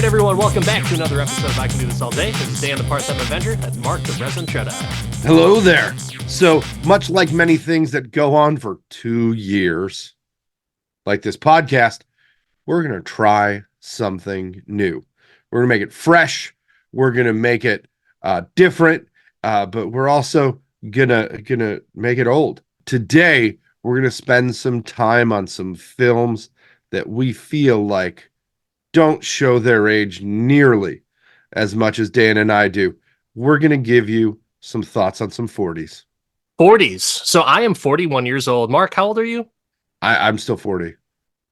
everyone, welcome back to another episode of I Can Do This All Day. This is Dan the Part-Time Avenger. That's Mark the Resident Jedi. Hello there. So, much like many things that go on for 2 years, like this podcast, we're going to try something new. We're going to make it fresh. We're going to make it different, but we're also gonna make it old. Today, we're going to spend some time on some films that we feel like don't show their age nearly as much as Dan and I do. We're going to give you some thoughts on some 40s. 40s. So I am 41 years old. Mark, how old are you? I'm still 40.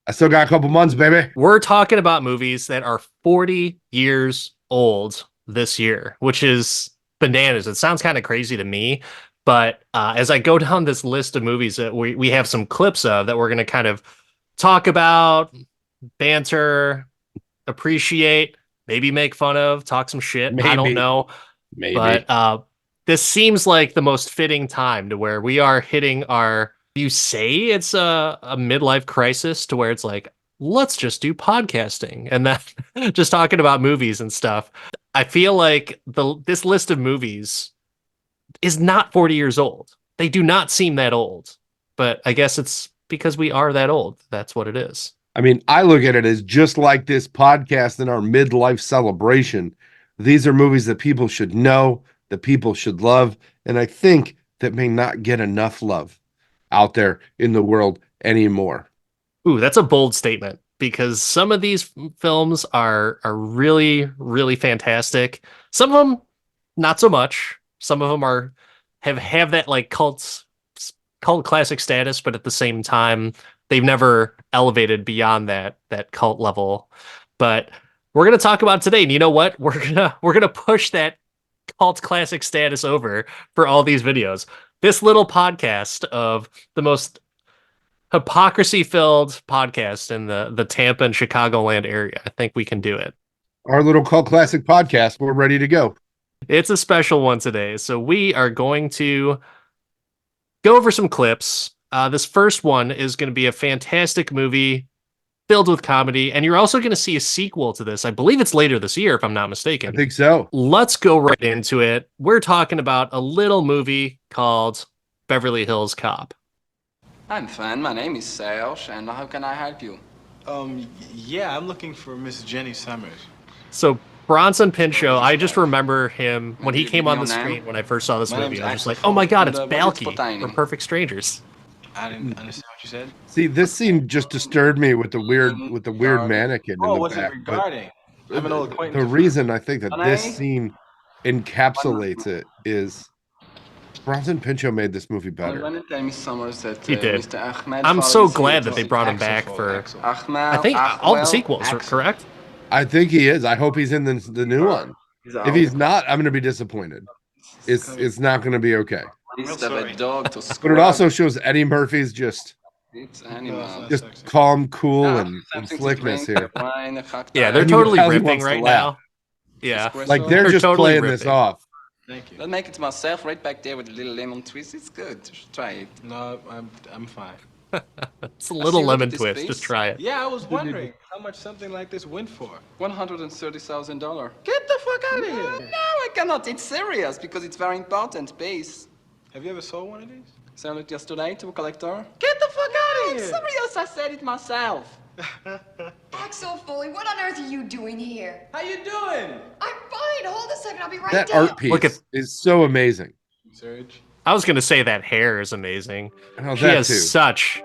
I still got a couple months, baby. We're talking about movies that are 40 years old this year, which is bananas. It sounds kind of crazy to me, but as I go down this list of movies that we have some clips of that we're going to kind of talk about, banter, appreciate, maybe make fun of, talk some shit. Maybe. I don't know. Maybe. But this seems like the most fitting time to where we are hitting our, you say it's a midlife crisis to where it's like, let's just do podcasting and then just talking about movies and stuff. I feel like this list of movies is not 40 years old. They do not seem that old, but I guess it's because we are that old. That's what it is. I mean, I look at it as just like this podcast in our midlife celebration. These are movies that people should know, that people should love, and I think that may not get enough love out there in the world anymore. Ooh, that's a bold statement because some of these films are really, really fantastic. Some of them, not so much. Some of them have that like cult classic status, but at the same time, they've never elevated beyond that cult level. But we're gonna talk about today, and you know what? We're gonna push that cult classic status over for all these videos. This little podcast of the most hypocrisy-filled podcast in the Tampa and Chicagoland area. I think we can do it. Our little cult classic podcast, we're ready to go. It's a special one today, so we are going to go over some clips. This first one is going to be a fantastic movie filled with comedy, and you're also going to see a sequel to this. I believe it's later this year, if I'm not mistaken. I think so. Let's go right into it. We're talking about a little movie called Beverly Hills Cop. I'm fine. My name is Serge, and how can I help you? Yeah, I'm looking for Miss Jenny Summers. So Bronson Pinchot, I just remember him when he came on the screen when I first saw this movie. I was just like, oh my god, it's Balky from Perfect Strangers. I didn't understand what you said. See, this scene just disturbed me with the weird mannequin. Oh, in the what's back. it regarding? I have an old acquaintance. The reason I think that this scene encapsulates it is Bronson Pinchot made this movie better. He did. I'm so glad that they brought him back for, I think, all the sequels, correct? I think he is. I hope he's in the new one. If he's not, I'm going to be disappointed. It's not going to be okay. But it also shows Eddie Murphy's just calm, cool, and slickness here. Yeah, they're totally ripping right now. Yeah, like they're just totally playing ripping this off. Thank you. I'll make it myself right back there with a little lemon twist. It's good. Just try it. No, I'm fine. It's a little lemon twist. Piece. Just try it. Yeah, I was wondering how much something like this went for. $130,000. Get the fuck out of here! No, I cannot. It's serious because it's very important piece. Have you ever sold one of these? Sold it yesterday to a collector. Get the fuck out of here! Serious, I said it myself. Axel Foley, what on earth are you doing here? How you doing? I'm fine. Hold a second. I'll be right that down. Art piece is so amazing. Serge? I was going to say that hair is amazing. Oh, she has such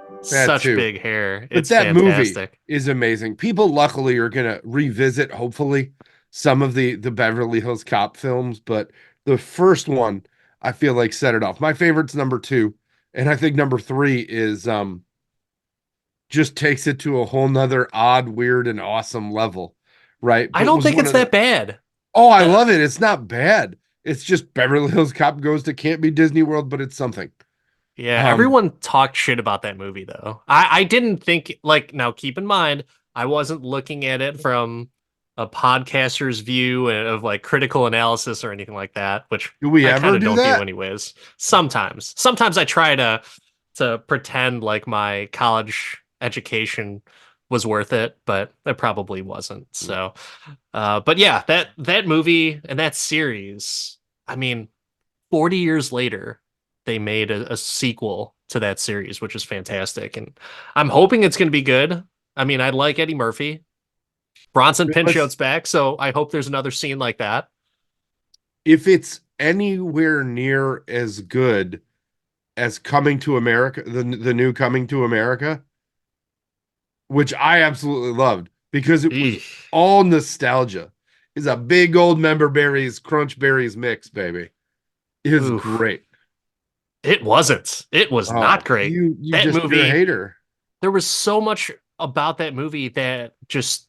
big hair. But it's that fantastic. movie is amazing. People luckily are going to revisit, hopefully, some of the Beverly Hills Cop films, but the first one, I feel like, set it off. My favorite's number 2, and I think number 3 is just takes it to a whole nother odd, weird, and awesome level, right? I don't think it's that bad. Oh, I love it. It's not bad. It's just Beverly Hills Cop goes to Can't Be Disney World, but it's something. Yeah, everyone talked shit about that movie, though. I didn't think, like, now keep in mind, I wasn't looking at it from a podcaster's view of, like, critical analysis or anything like that, which do we I ever don't do anyways. Sometimes I try to pretend like my college education was worth it, but it probably wasn't. So, but yeah, that movie and that series, I mean, 40 years later, they made a sequel to that series, which is fantastic. And I'm hoping it's going to be good. I mean, I like Eddie Murphy. Bronson Pinchot's back, so I hope there's another scene like that. If it's anywhere near as good as Coming to America, the new Coming to America, which I absolutely loved because it was Eesh. all nostalgia. It's a big old member berries, crunch berries mix, baby. It was Oof. great. It wasn't. It was not great. You That just you're a movie, hater. there was so much about that movie that just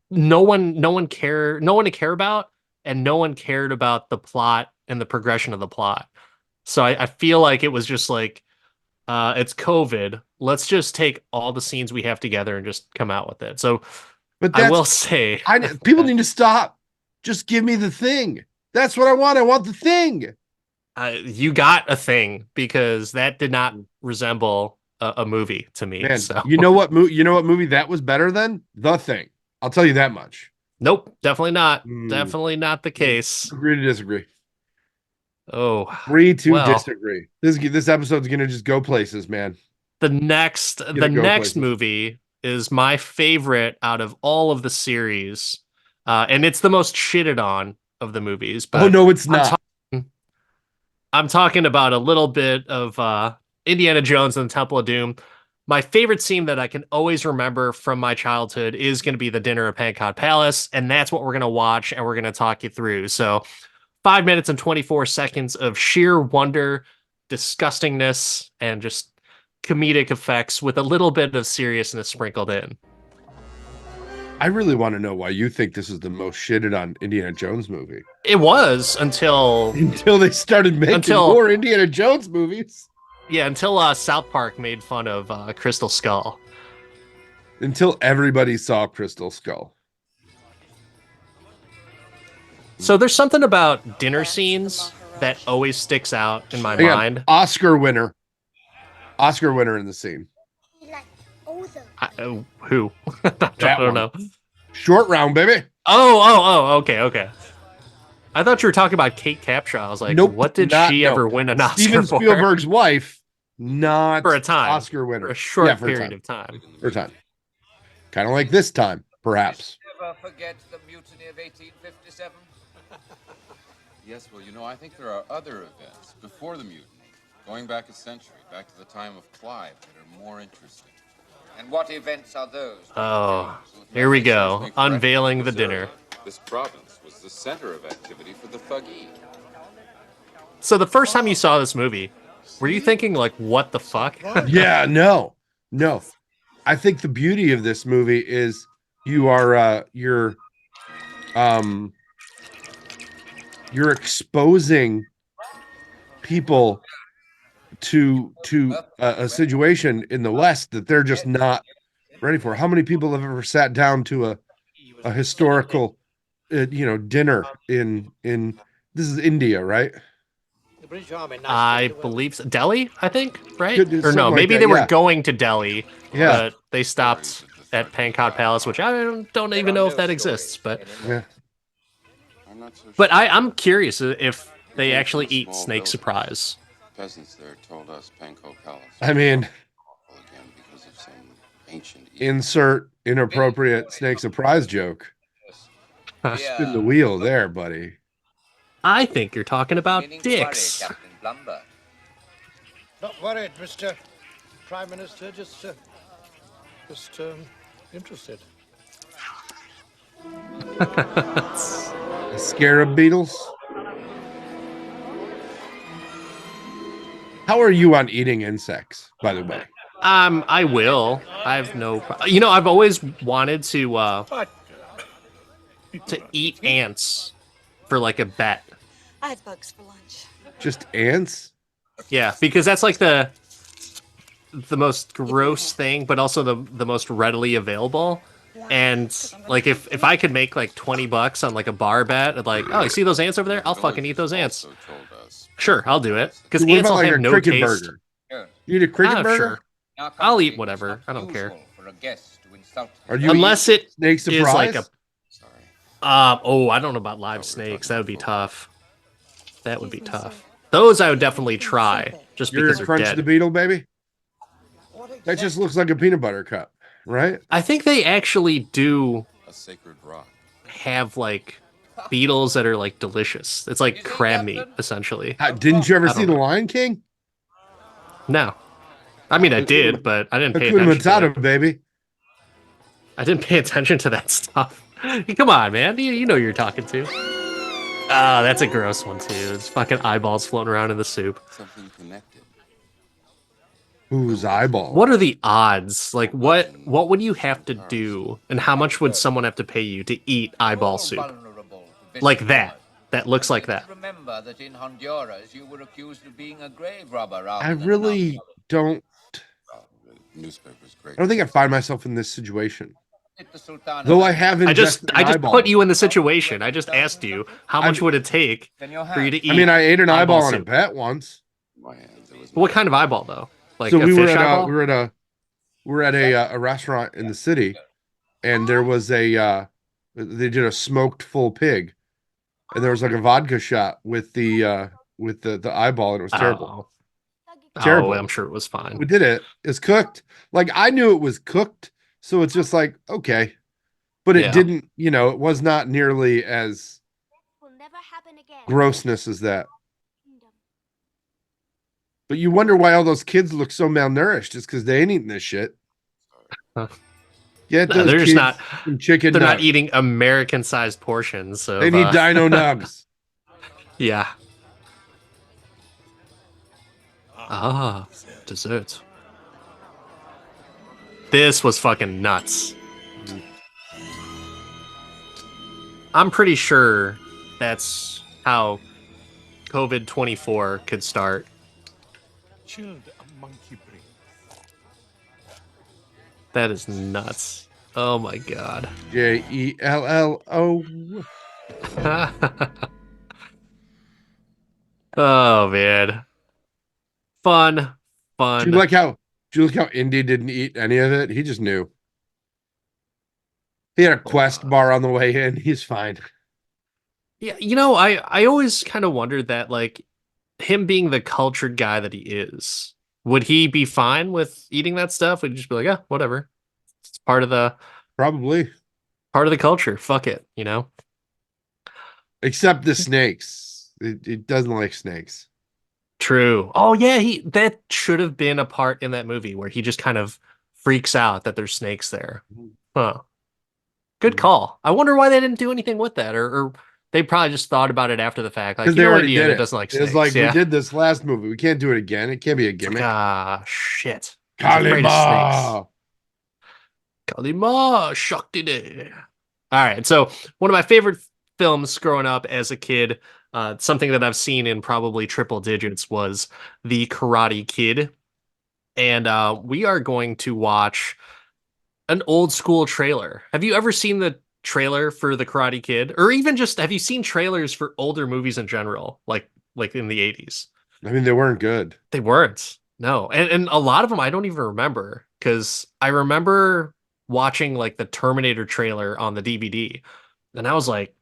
no one to care about, and no one cared about the plot and the progression of the plot. So I feel like it was just like, it's COVID. Let's just take all the scenes we have together and just come out with it. So But I will that's say, people need to stop. Just give me the thing. That's what I want. I want the thing. you got a thing, because that did not resemble a movie to me. Man, So you know what movie that was better than? The Thing. I'll tell you that much. nope, definitely not. Mm. Definitely not the case. Agree to disagree. Oh, Agree to well, disagree. This episode's gonna just go places, man. the next places. movie is my favorite out of all of the series, and it's the most shitted on of the movies. But Oh no, it's not. I'm talking about a little bit of Indiana Jones and the Temple of Doom. My favorite scene that I can always remember from my childhood is going to be the dinner at Pancot Palace, and that's what we're going to watch and we're going to talk you through. So 5 minutes and 24 seconds of sheer wonder, disgustingness, and just comedic effects with a little bit of seriousness sprinkled in. I really want to know why you think this is the most shitted on Indiana Jones movie. It was until They started making more Indiana Jones movies. Yeah, until South Park made fun of Crystal Skull. Until everybody saw Crystal Skull. So there's something about dinner scenes that always sticks out in my mind. Oscar winner in the scene. Who? I don't know. Short round, baby. Oh, okay. I thought you were talking about Kate Capshaw. I was like, nope, what did she ever win an Oscar Steven for? Spielberg's wife, not for a time. Oscar winner. For a short period of time. For a time. Kind of like this time, perhaps. Never forget the mutiny of 1857? Yes, well, I think there are other events before the mutiny, going back a century, back to the time of Clive, that are more interesting. And what events are those? Oh, here we go. Unveiling the dinner. This province was the center of activity for the Thuggee. So the first time you saw this movie, were you thinking like, what the fuck? Yeah, no. I think the beauty of this movie is you're exposing people to a situation in the West that they're just not ready for. How many people have ever sat down to a historical dinner in this is India, right? I believe so. Delhi, I think, right? Or no, like maybe that, they were yeah. going to Delhi, Yeah. but they stopped at Pancot Palace, which I don't even know if that exists. But Yeah. I'm not so but sure. I'm curious if they actually eat snake surprise. Peasants there told us Pankow Palace. I mean, Again, because of some ancient insert inappropriate snake surprise joke. Spin the wheel there, buddy. I think you're talking about Meaning dicks. worry, Captain Blumber. Not worried, Mr. Prime Minister, just interested. Scarab beetles. How are you on eating insects, by the way? I will. I have no. I've always wanted to eat ants for like a bet. I had bugs for lunch. Just ants? Yeah, because that's like the most gross thing, but also the most readily available. And like if I could make like $20 on like a bar bet, like, oh, you see those ants over there? I'll fucking eat those ants. Also told us Sure, I'll do it. Because What ants about will like have a no cricket taste. burger? You eat a cricket burger? Sure. I'll eat whatever. I don't care. a guest to insult Are him. you Unless it snake is surprise? like a Sorry. oh, I don't know about Oh, live we're snakes. talking That would be about tough. That would be Excuse me, tough. sir. Those I would definitely try, just You're because gonna they're crunch the dead. beetle, baby. That just looks like a peanut butter cup, right? I think they actually do a sacred rock. have like beetles that are like delicious. It's like You see, crab meat, Captain? essentially. Didn't you ever I see don't The know. Lion King? No. I mean, I did, but I didn't pay Hakuna attention to Matata, it. baby. I didn't pay attention to that stuff. Come on, man. You know who you're talking to. Ah, that's a gross one, too. It's fucking eyeballs floating around in the soup. Something connected. Whose eyeball? What are the odds? Like, what would you have to do, and how much would someone have to pay you to eat eyeball All soup? vulnerable to Like visible that. light. That looks like You that. should remember that in Honduras you were accused of being a grave robber rather I than really an don't. Oh, the newspaper's great. I don't think I find myself in this situation. the Sultan Though of I have I just ingested an eyeball. put you in the situation. I just asked you how much I've- would it take Then you'll for you to have. eat. I mean, I ate an eyeball on a soup. bet once. My hands, there was What kind of eyeball though? Like So a we were fish at eyeball? we were at a restaurant in the city, and there was they did a smoked full pig, and there was like a vodka shot with the eyeball, and it was terrible. Terrible. Oh, I'm sure it was fine. We did it. It's cooked. Like I knew it was cooked, so it's just like okay, but it Yeah. didn't. It was not nearly as Will never happen again. grossness as that. But you wonder why all those kids look so malnourished. It's because they ain't eating this shit. Huh. Get No, those they're just kids not. some chicken They're not nuggets. eating American-sized portions. So They need dino nugs. Yeah. Ah, desserts. This was fucking nuts. I'm pretty sure that's how COVID-24 could start. Chilled a monkey brain. That is nuts. Oh my god. JELLO. Oh man. Fun. Do you like how Indy didn't eat any of it? He just knew. He had a Quest bar on the way in. He's fine. Yeah, I always kind of wondered that, like, him being the cultured guy that he is, would he be fine with eating that stuff? Would he just be like, yeah, whatever. It's part of the Probably. culture. Fuck it, Except the snakes. It doesn't like snakes. True. Oh yeah, that should have been a part in that movie where he just kind of freaks out that there's snakes there. Huh. Good call. I wonder why they didn't do anything with that, or they probably just thought about it after the fact. Like, Because they already Indiana did it. doesn't like It snakes. was like, yeah. we did this last movie. We can't do it again. It can't be a gimmick. Ah, shit. He's afraid of Kalima. snakes. Kalima Shakti Day. All right, so one of my favorite films growing up as a kid, something that I've seen in probably triple digits, was The Karate Kid. And we are going to watch an old school trailer. Have you ever seen the trailer for The Karate Kid? Or even just, have you seen trailers for older movies in general, like in the 80s? I mean, they weren't good. They weren't. No. And a lot of them I don't even remember, because I remember watching like the Terminator trailer on the DVD, and I was like,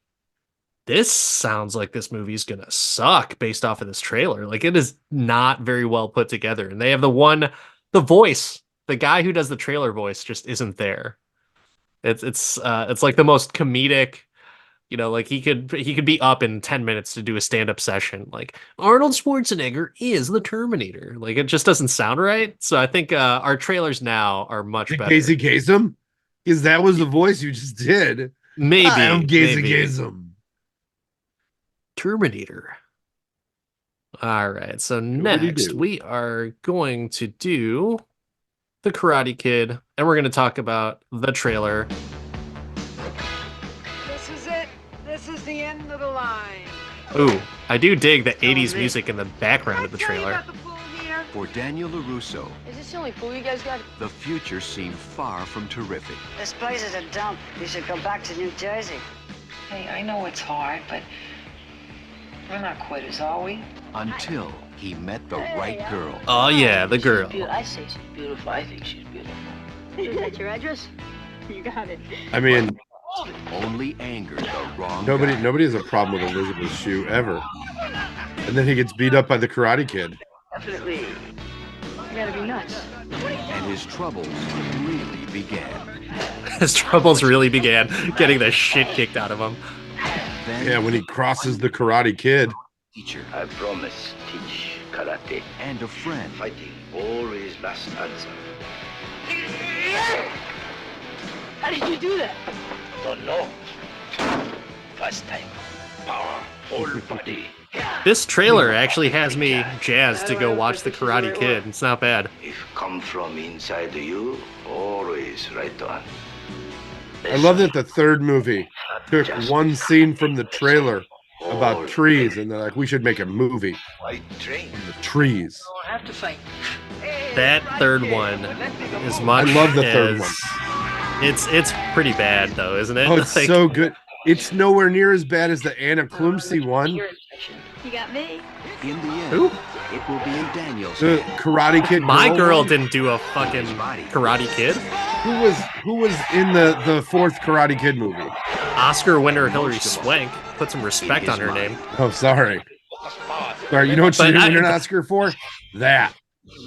this sounds like this movie's gonna suck based off of this trailer. Like, it is not very well put together. And they have the voice, the guy who does the trailer voice just isn't there. It's like the most comedic, like he could be up in 10 minutes to do a stand-up session. Like, Arnold Schwarzenegger is the Terminator. Like, it just doesn't sound right. So I think our trailers now are much better. Casey Kasem? Because that was the voice you just did. Maybe. I'm Casey maybe. Kasem. Terminator. All right. So next do. we are going to do The Karate Kid, and we're going to talk about the trailer. This is it. This is the end of the line. Ooh, I do dig the 80s music in the background of the trailer. For Daniel LaRusso, Is this the only pool you guys got? the future seemed far from terrific This place is a dump. You should go back to New Jersey. Hey, I know it's hard, but we're not quitters, are we? until he met the right girl. Oh yeah, the girl. I say she's beautiful. I think she's beautiful. Is that your address? You got it. I mean, Only angered the wrong nobody guy. nobody has a problem with Elizabeth Shue ever. And then he gets beat up by the Karate Kid. Definitely. You gotta be nuts. And his troubles really began. His troubles really began getting the shit kicked out of him. Then, Yeah, when he crosses the Karate Kid. teacher I promise, teach karate. and a friend Fighting always last answer. How did you do that? Don't know. First time. Power, whole body. This trailer actually has me jazzed to go watch the Karate Kid. It's not bad. If come from inside you, always right on. I love that the third movie took one scene from the trailer about trees, and they're like, we should make a movie. White train. The trees. I have to fight. That third one is much. I love the third one. It's pretty bad though, isn't it? Oh, it's Like, so good. It's nowhere near as bad as the Anna Klumsey one. You got me. in the end, Who? it will be in Daniel's The hand. Karate Kid. My girl one. didn't do a fucking Karate Kid. Who was in the fourth Karate Kid movie? Oscar winner Hilary Swank. Put some respect on her name. Oh, sorry. Sorry, you know what she But didn't I- win an Oscar for? That.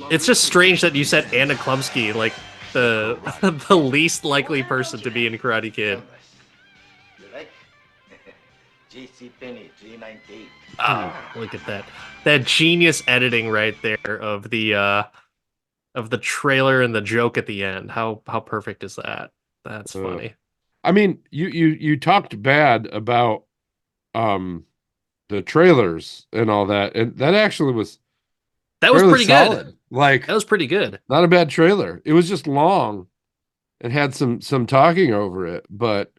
It's just strange that you said Anna Klumsky, like the the least likely person to be in Karate Kid. You like? JC Penney, 398. Oh, look at that. That genius editing right there of the trailer and the joke at the end. How perfect is that? That's funny. I mean, you talked bad about the trailers and all that, and that actually was That was fairly pretty solid. good. Like, That was pretty good. not a bad trailer. It was just long and had some talking over it, but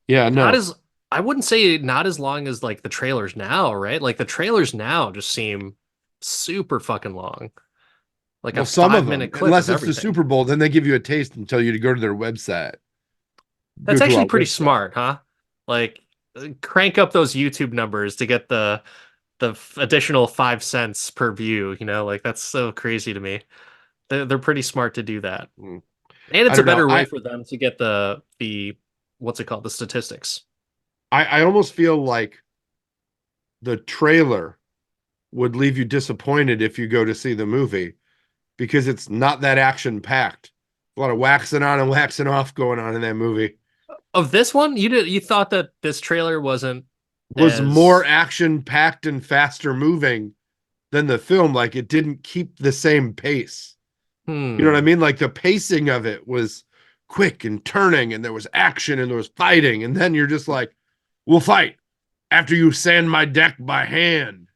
yeah, no. Not as I wouldn't say not as long as like the trailers now, right? Like the trailers now just seem super fucking long. Like Well, a some of 5-minute them, clip unless of it's the everything. Super Bowl, then they give you a taste and tell you to go to their website. That's Go to actually our pretty website. smart, huh? Like crank up those YouTube numbers to get the additional 5 cents per view, you know? Like that's so crazy to me. They're pretty smart to do that. Mm. And it's I a don't know. better way for them to get the what's it called? The statistics. I almost feel like the trailer would leave you disappointed if you go to see the movie because it's not that action packed. A lot of waxing on and waxing off going on in that movie. Of this one, you thought that this trailer wasn't Was as- more action packed and faster moving than the film. Like it didn't keep the same pace. Hmm. You know what I mean? Like the pacing of it was quick and turning, and there was action and there was fighting, and then you're just like, we'll fight after you sand my deck by hand.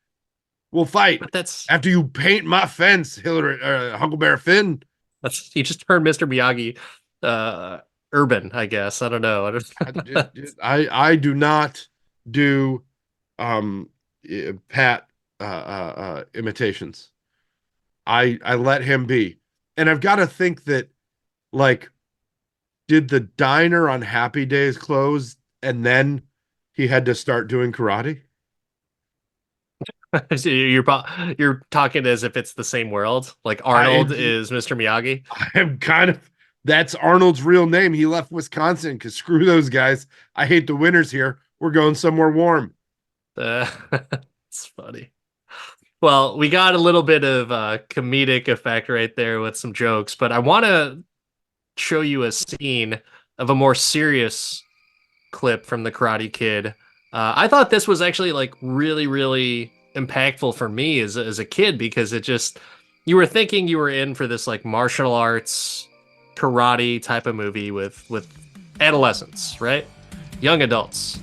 We'll fight But that's after you paint my fence, Huckleberry Finn. you just turned Mr. Miyagi urban, I guess. I don't know. I do not do Pat imitations. I let him be. And I've got to think that, like, did the diner on Happy Days close and then he had to start doing karate? So you're talking as if it's the same world. Like Arnold is Mr. Miyagi. I'm kind of, that's Arnold's real name. He left Wisconsin because screw those guys. I hate the winters here. We're going somewhere warm. It's funny. Well, we got a little bit of comedic effect right there with some jokes, but I want to show you a scene of a more serious clip from the Karate Kid. I thought this was actually like really, really impactful for me as a kid because it just, you were thinking you were in for this like martial arts karate type of movie with adolescents, right? Young adults.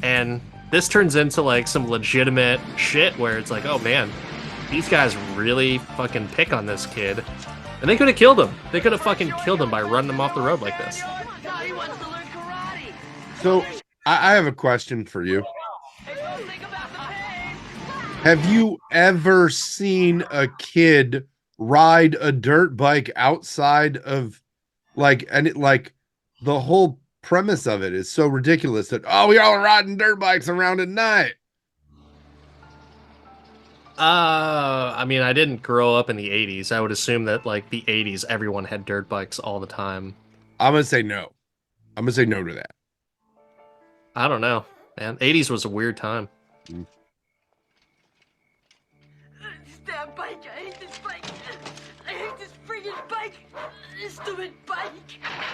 And this turns into like some legitimate shit where it's like, oh man, these guys really fucking pick on this kid. And they could have killed him. They could have fucking killed him by running him off the road like this. So I have a question for you. Have you ever seen a kid ride a dirt bike outside of like the whole premise of it is so ridiculous that, oh, we all riding dirt bikes around at night. I mean, I didn't grow up in the 80s. I would assume that like the 80s, everyone had dirt bikes all the time. I'm gonna say no. I'm gonna say no to that. I don't know, man. 80s was a weird time. This damn bike. I hate this bike. I hate this friggin' bike. This stupid bike.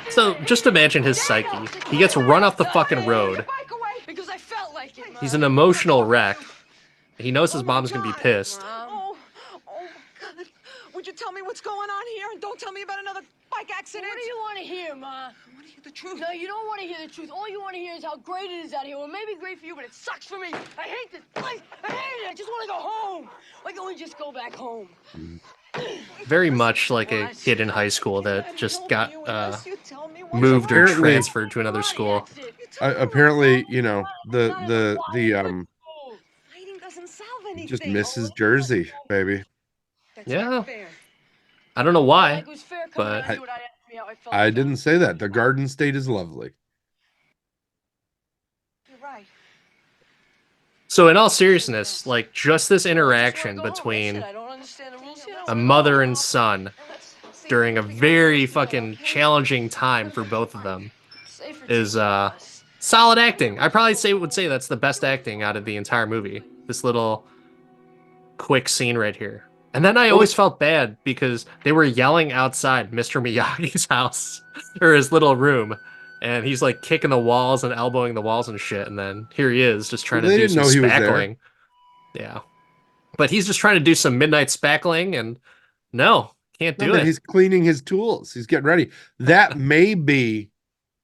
So just imagine his psyche. He gets run off the fucking road. Because I felt like it. He's an emotional wreck. He knows his mom's gonna be pissed. Oh, God. Would you tell me what's going on here and don't tell me about another bike accident? What do you want to hear, Ma? I want to hear the truth. No, you don't want to hear the truth. All you want to hear is how great it is out here. Well, maybe great for you, but it sucks for me. I hate this place. I hate it. I just want to go home. Why can't we just go back home? Very much like a kid in high school that just got moved or transferred to another school. Apparently, you know, the just misses Jersey, baby. Yeah. I don't know why, but I didn't say that. The Garden State is lovely. You're right. So in all seriousness, like just this interaction between a mother and son during a very fucking challenging time for both of them is solid acting. I probably would say that's the best acting out of the entire movie. This little quick scene right here. And then I always felt bad because they were yelling outside Mr. Miyagi's house or his little room. And he's like kicking the walls and elbowing the walls and shit. And then here he is just trying to do some spackling. Yeah. But he's just trying to do some midnight spackling and no, can't do it. He's cleaning his tools. He's getting ready. That may be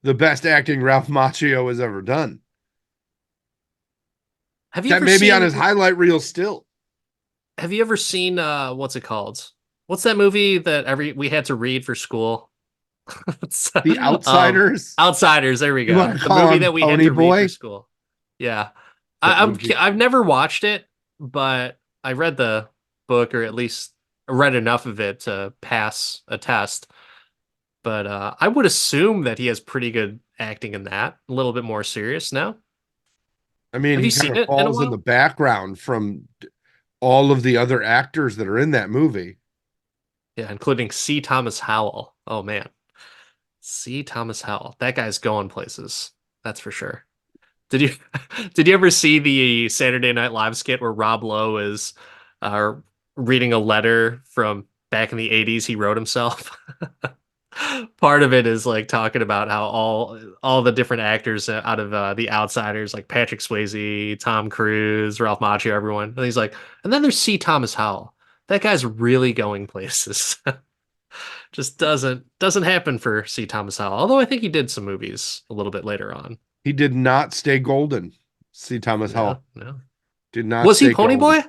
the best acting Ralph Macchio has ever done. Have you that ever may seen, be on his highlight reel still. Have you ever seen what's it called? What's that movie that we had to read for school? The Outsiders. Outsiders. There we go. The movie that we had to read for school. Yeah, I've never watched it, but I read the book, or at least read enough of it to pass a test. But I would assume that he has pretty good acting in that. A little bit more serious now. I mean, he kind of falls in the background from all of the other actors that are in that movie. Yeah, including C. Thomas Howell. Oh, man. C. Thomas Howell. That guy's going places. That's for sure. Did you ever see the Saturday Night Live skit where Rob Lowe is reading a letter from back in the 80s he wrote himself? Part of it is like talking about how all the different actors out of The Outsiders, like Patrick Swayze, Tom Cruise, Ralph Macchio, everyone. And he's like, and then there's C. Thomas Howell. That guy's really going places. Just doesn't happen for C. Thomas Howell. Although I think he did some movies a little bit later on. He did not stay golden. C. Thomas Howell. No. Did not. Was he Pony Boy?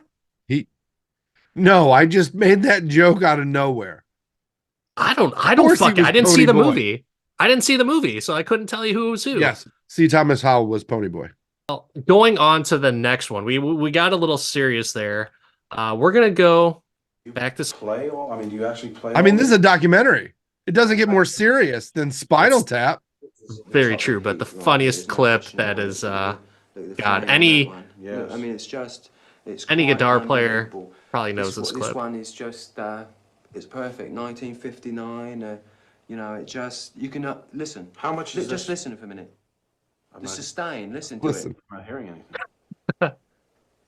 No, I just made that joke out of nowhere. I didn't see the movie. I didn't see the movie, so I couldn't tell you who was who. Yes, C. Thomas Howell was Pony Boy. Well, going on to the next one, we got a little serious there. We're gonna go back to play. I mean, do you actually play? I mean, this is a documentary. It doesn't get more serious than Spinal Tap. Very true, but the funniest clip that is, God, any guitar player probably knows this clip. This one is just, it's perfect. 1959. You know, it just, you can listen. How much is just this? listen for a minute. The sustain, listen to it. I'm not hearing anything.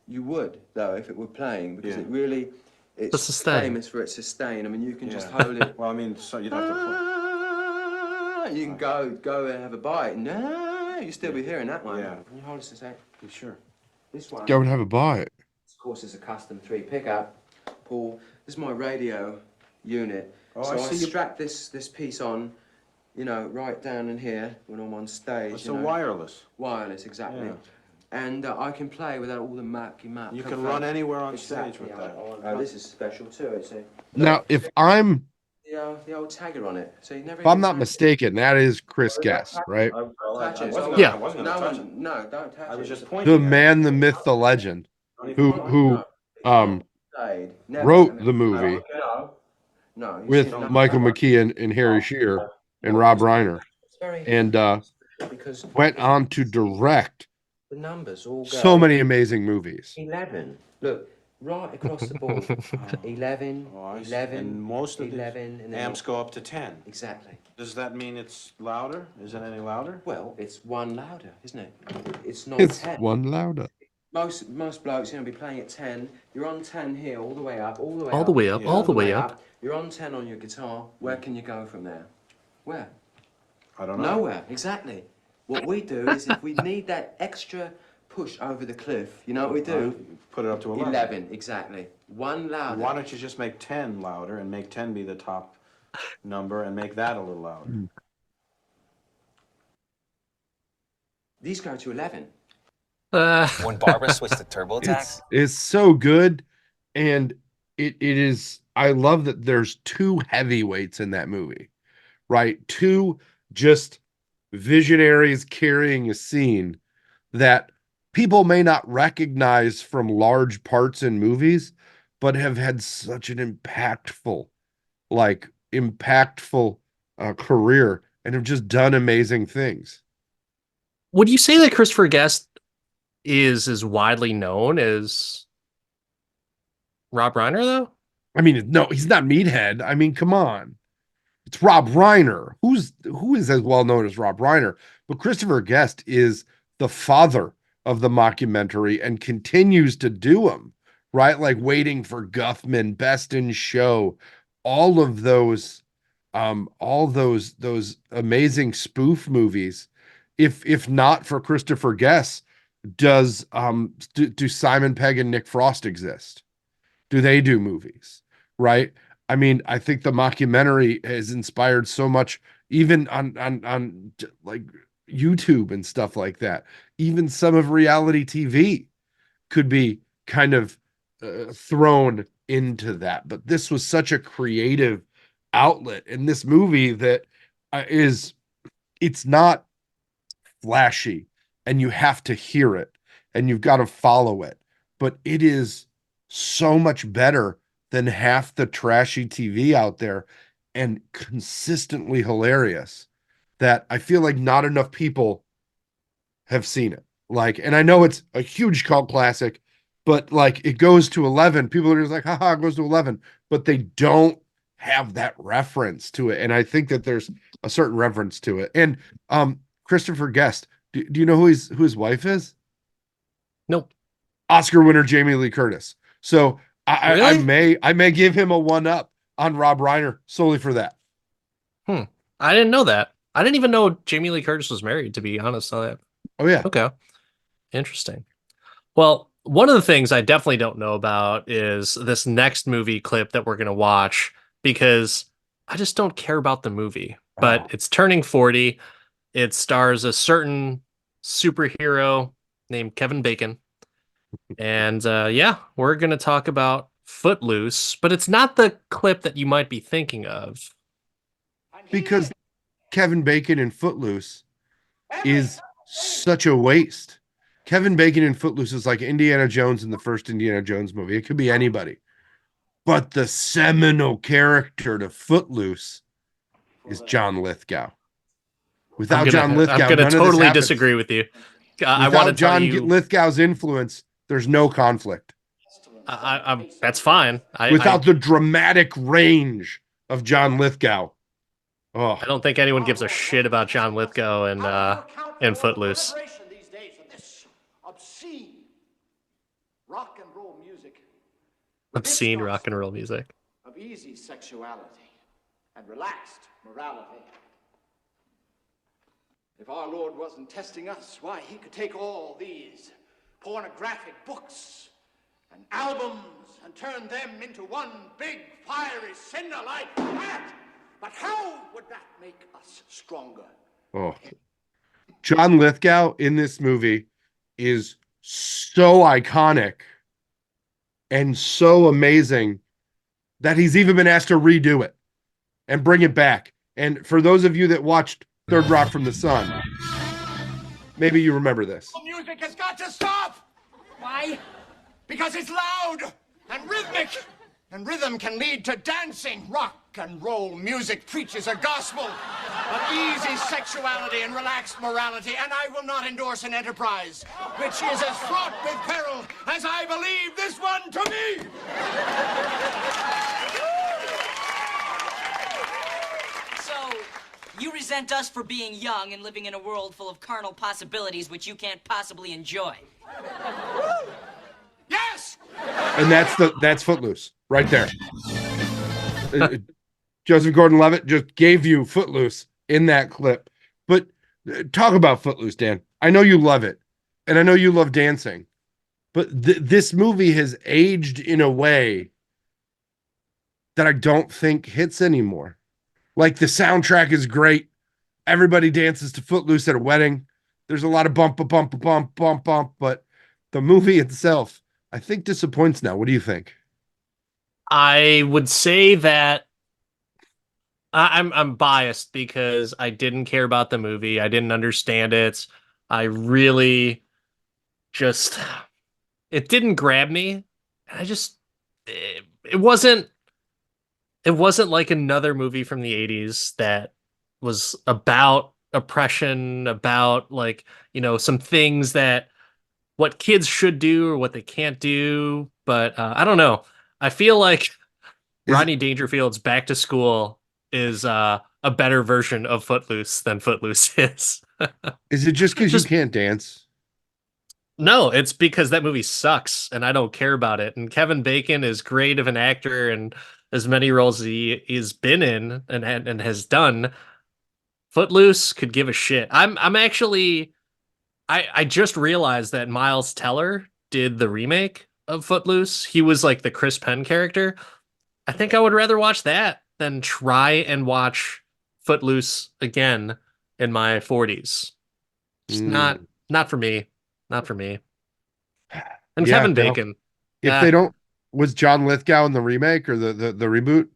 You would, though, if it were playing, because it really, it's famous for its sustain. I mean, you can just hold it. Well, I mean, so you'd have to. You can go and have a bite. No, you still be hearing that one. Yeah. Can you hold us a sec? You sure? This one. Go and have a bite. Of course, it's a custom 3 pickup. Paul, this is my radio unit. Oh, so I I see strap this piece on, you know, right down in here when I'm on stage. It's wireless. Wireless, exactly. Yeah. And I can play without all the muck. You can run anywhere on stage with that. Oh, this is special too. It's Now, if I'm the old tagger on it. So you never. if I'm not mistaken, that is Chris Guest, right? Yeah. No, don't touch it. I was just pointing. The man, the myth, the legend, who wrote the movie with Michael McKean and Harry Shearer and Rob Reiner, and went on to direct the numbers all go. so many amazing movies. 11. Look, right across the board. 11, Oh, I see. 11, And most of 11, the and then amps go up to 10. Exactly. Does that mean it's louder? Is it any louder? Well, it's one louder, isn't it? It's not It's 10. one louder. Most blokes are going to be playing at 10. You're on 10 here, all the way up, all the way All up. the way up, all the way up. You're on 10 on your guitar. Where can you go from there? Where? I don't know. Nowhere, exactly. What we do is if we need that extra push over the cliff, you know what we do? Put it up to 11. 11, exactly. One louder. Why don't you just make 10 louder and make 10 be the top number and make that a little louder? These go to 11. When Barbara switched to TurboTax? It's so good, and it is. I love that there's two heavyweights in that movie, right? Two just visionaries carrying a scene that people may not recognize from large parts in movies, but have had such an impactful career and have just done amazing things. Would you say that Christopher Guest is as widely known as Rob Reiner, though? I mean, no, he's not Meathead. I mean, come on. It's Rob Reiner. Who is as well known as Rob Reiner? But Christopher Guest is the father of the mockumentary and continues to do them, right? Like Waiting for Guffman, Best in Show, all those amazing spoof movies. If not for Christopher Guest, do Simon Pegg and Nick Frost exist? Do they do movies? Right? I mean, I think the mockumentary has inspired so much, even on like YouTube and stuff like that. Even some of reality TV could be kind of thrown into that. But this was such a creative outlet in this movie that it's not flashy, and you have to hear it, and you've got to follow it. But it is so much better than half the trashy TV out there, and consistently hilarious, that I feel like not enough people have seen it. Like, and I know it's a huge cult classic, but like it goes to 11. People are just like, haha, it goes to 11, but they don't have that reference to it. And I think that there's a certain reference to it. And Christopher Guest, do you know who his wife is? Nope. Oscar winner Jamie Lee Curtis. So Really? I may give him a 1-up on Rob Reiner solely for that. I didn't know that. I didn't even know Jamie Lee Curtis was married, to be honest on that. Oh yeah. Okay. Interesting. Well, one of the things I definitely don't know about is this next movie clip that we're going to watch, because I just don't care about the movie, but it's turning 40. It stars a certain superhero named Kevin Bacon. And yeah, we're going to talk about Footloose, but it's not the clip that you might be thinking of. Because Kevin Bacon in Footloose is such a waste. Kevin Bacon in Footloose is like Indiana Jones in the first Indiana Jones movie. It could be anybody. But the seminal character to Footloose is John Lithgow. Without John Lithgow, I'm going to totally disagree with you. I want to tell you, Lithgow's influence, there's no conflict. That's fine. Without the dramatic range of John Lithgow. Oh, I don't think anyone gives a shit about John Lithgow in Footloose. These days of this obscene rock and roll music. Obscene rock and roll music. Of easy sexuality and relaxed morality. If our Lord wasn't testing us, why, he could take all these pornographic books and albums and turn them into one big fiery cinder like that. But how would that make us stronger? Oh, John Lithgow in this movie is so iconic and so amazing that he's even been asked to redo it and bring it back. And for those of you that watched Third Rock from the Sun, maybe you remember this. Music has got to stop! Why? Because it's loud and rhythmic, and rhythm can lead to dancing. Rock and roll music preaches a gospel of easy sexuality and relaxed morality, and I will not endorse an enterprise which is as fraught with peril as I believe this one to be. So, you resent us for being young and living in a world full of carnal possibilities which you can't possibly enjoy. Yes! And that's Footloose right there. Joseph Gordon-Levitt just gave you Footloose in that clip. But talk about Footloose, Dan. I know you love it, and I know you love dancing, but this movie has aged in a way that I don't think hits anymore. Like, the soundtrack is great. Everybody dances to Footloose at a wedding. There's a lot of bump, but the movie itself, I think, disappoints now. What do you think? I would say that I'm biased because I didn't care about the movie. I didn't understand it. I really just it didn't grab me. I just it wasn't like another movie from the 80s that was about oppression, about like, some things that what kids should do or what they can't do. But I don't know. I feel like Rodney Dangerfield's Back to School is a better version of Footloose than Footloose is. Is it just because you can't dance? No, it's because that movie sucks and I don't care about it. And Kevin Bacon is great of an actor and as many roles as he has been in and has done. Footloose could give a shit. I'm actually I just realized that Miles Teller did the remake of Footloose. He was like the Chris Penn character. I think I would rather watch that than try and watch Footloose again in my 40s. Just not for me. Not for me. And Yeah, Kevin Bacon. If they don't, was John Lithgow in the remake or the reboot?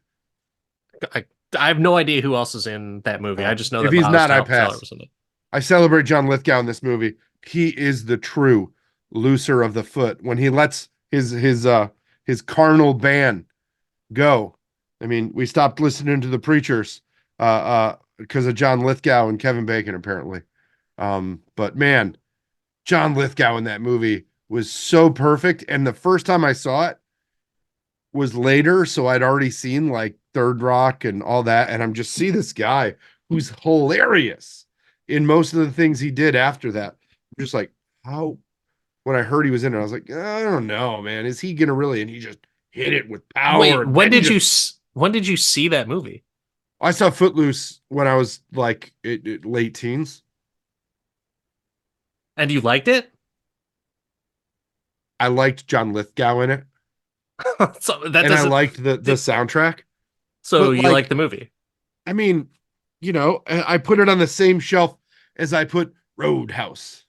I have no idea who else is in that movie. I just know if that he's Miles not, I Teller pass. was in it. I celebrate John Lithgow in this movie. He is the true looser of the foot when he lets his carnal ban go. I mean, we stopped listening to the preachers because of John Lithgow and Kevin Bacon, apparently. But man, John Lithgow in that movie was so perfect. And the first time I saw it was later, so I'd already seen like Third Rock and all that. And I'm just see this guy who's hilarious in most of the things he did after that. I'm just like, how? When I heard he was in it, I was like, I don't know, man. Is he gonna really? And he just hit it with power. Wait, when did you see that movie? I saw Footloose when I was like late teens. And you liked it? I liked John Lithgow in it. So I liked the soundtrack. So you like the movie? I mean, I put it on the same shelf as I put Roadhouse.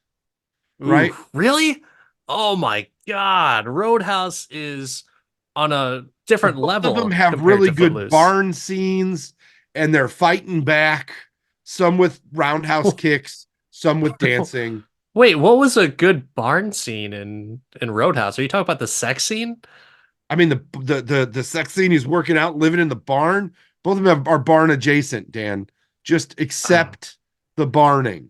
Right? Ooh, really? Oh my God. Roadhouse is on a different level. Both of them have really good barn scenes and they're fighting back. Some with roundhouse kicks, some with dancing. Wait, what was a good barn scene in Roadhouse? Are you talking about the sex scene? I mean, the sex scene, he's working out, living in the barn. Both of them are barn adjacent, Dan. Just accept the barning.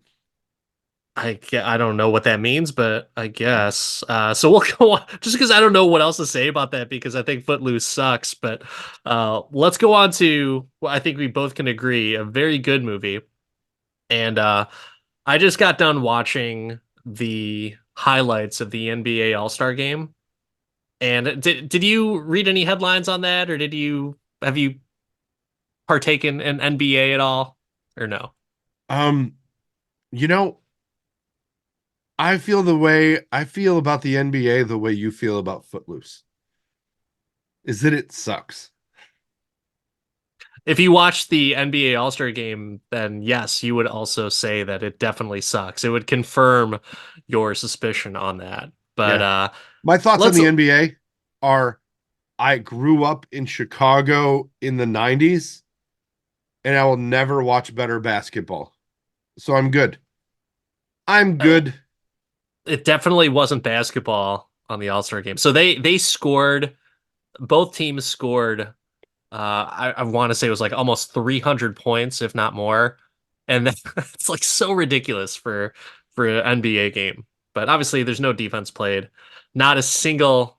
I don't know what that means, but I guess. So we'll go on, just because I don't know what else to say about that because I think Footloose sucks. But let's go on to what I think we both can agree, a very good movie. And I just got done watching the highlights of the NBA All-Star Game. And did you read any headlines on that, or have you partaken in NBA at all, or no? I feel the way I feel about the NBA the way you feel about Footloose. Is that it sucks. If you watch the NBA All-Star Game, then yes, you would also say that it definitely sucks. It would confirm your suspicion on that. But my thoughts on the NBA are I grew up in Chicago in the 90s and I will never watch better basketball. So I'm good. I'm good. It definitely wasn't basketball on the All-Star Game. So they scored, both teams scored I want to say it was like almost 300 points, if not more. And it's like so ridiculous for an NBA game. But obviously, there's no defense played. Not a single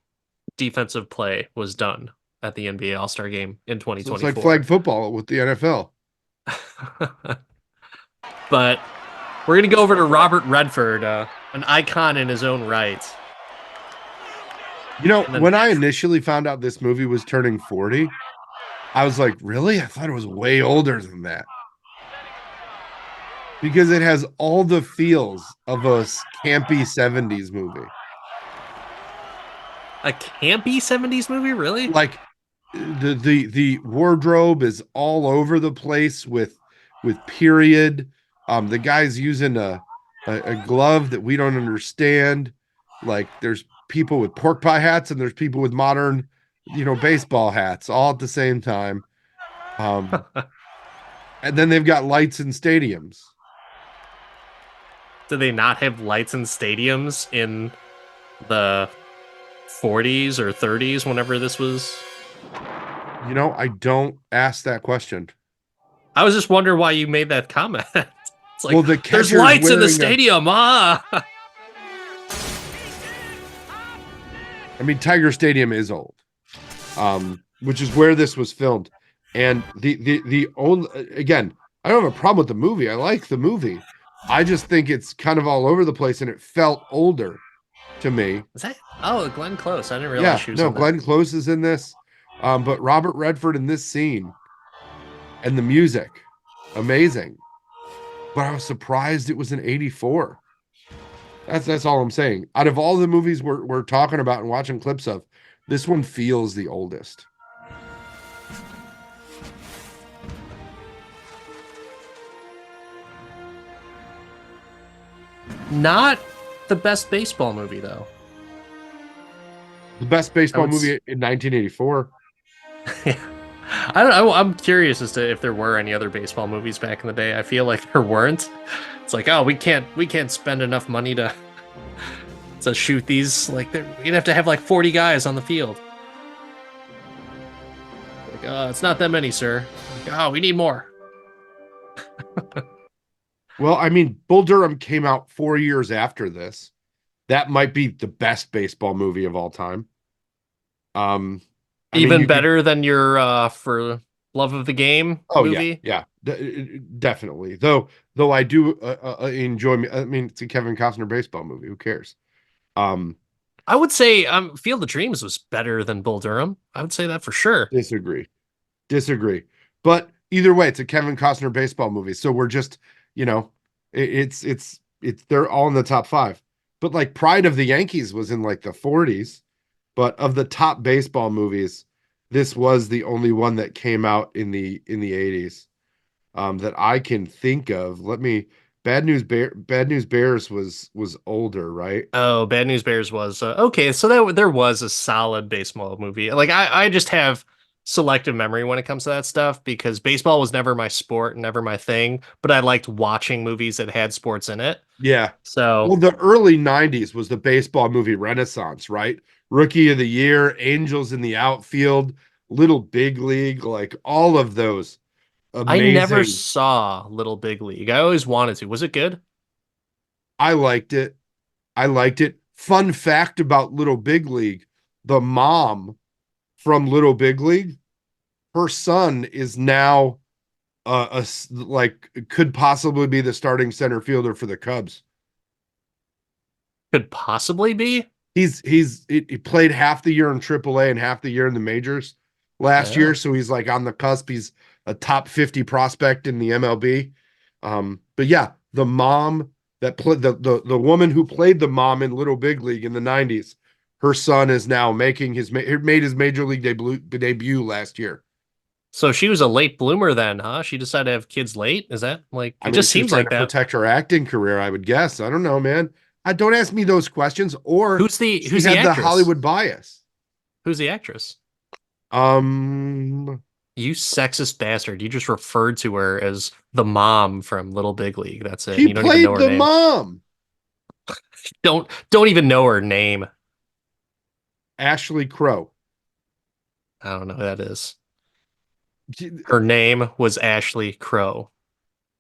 defensive play was done at the NBA All-Star game in So it's like flag 2024. football with the NFL. But we're going to go over to Robert Redford, an icon in his own right. You know, when I initially found out this movie was turning 40, I was like, really? I thought it was way older than that. Because it has all the feels of a campy 70s movie. A campy 70s movie, really? Like the wardrobe is all over the place with period. The guy's using a glove that we don't understand. Like there's people with pork pie hats and there's people with modern, baseball hats all at the same time. And then they've got lights in stadiums. Do they not have lights in stadiums in the 40s or 30s whenever this was? I don't ask that question. I was just wondering why you made that comment. It's like, well, there's lights in the stadium, I mean, Tiger Stadium is old, which is where this was filmed. And the only, again, I don't have a problem with the movie. I like the movie. I just think it's kind of all over the place, and it felt older to me. Is that? Oh, Glenn Close. I didn't realize she was in Glenn Close is in this. But Robert Redford in this scene and the music, amazing. But I was surprised it was an 84. That's all I'm saying. Out of all the movies we're talking about and watching clips of, this one feels the oldest. Not the best baseball movie, though. The best baseball movie in 1984. I don't know. I'm curious as to if there were any other baseball movies back in the day. I feel like there weren't. It's like, oh, we can't spend enough money to shoot these. Like, you'd have to have like 40 guys on the field. Like, it's not that many, sir. Like, oh, we need more. Well, I mean, Bull Durham came out 4 years after this. That might be the best baseball movie of all time. Even better than your For Love of the Game movie? Yeah, definitely. Though I do enjoy. I mean, it's a Kevin Costner baseball movie. Who cares? I would say Field of Dreams was better than Bull Durham. I would say that for sure. Disagree. But either way, it's a Kevin Costner baseball movie. So we're just, it's they're all in the top 5. But like Pride of the Yankees was in like the 40s. But of the top baseball movies, this was the only one that came out in the 80s that I can think of. Bad News Bears was older, right? Oh, Bad News Bears was okay. So there was a solid baseball movie. Like I just have selective memory when it comes to that stuff because baseball was never my sport, never my thing. But I liked watching movies that had sports in it. Yeah. So well, the early 90s was the baseball movie renaissance, right? Rookie of the Year, Angels in the Outfield, Little Big League, like all of those. Amazing. I never saw Little Big League. I always wanted to. Was it good? I liked it. Fun fact about Little Big League, the mom from Little Big League, her son is now could possibly be the starting center fielder for the Cubs. Could possibly be? He played half the year in AAA and half the year in the majors last year, so he's like on the cusp. He's a top 50 prospect in the MLB. But yeah, the mom that played the woman who played the mom in Little Big League in the 90s, her son is now made his major league debut last year. So she was a late bloomer then, huh? She decided to have kids late? Is that like it just seems like that? Protect her acting career, I would guess. I don't know, man. Don't ask me those questions. Or who's the the Hollywood bias? Who's the actress? You sexist bastard. You just referred to her as the mom from Little Big League. That's it. You don't played even know her the name. Mom. Don't even know her name. Ashley Crow. I don't know who that is. Her name was Ashley Crow.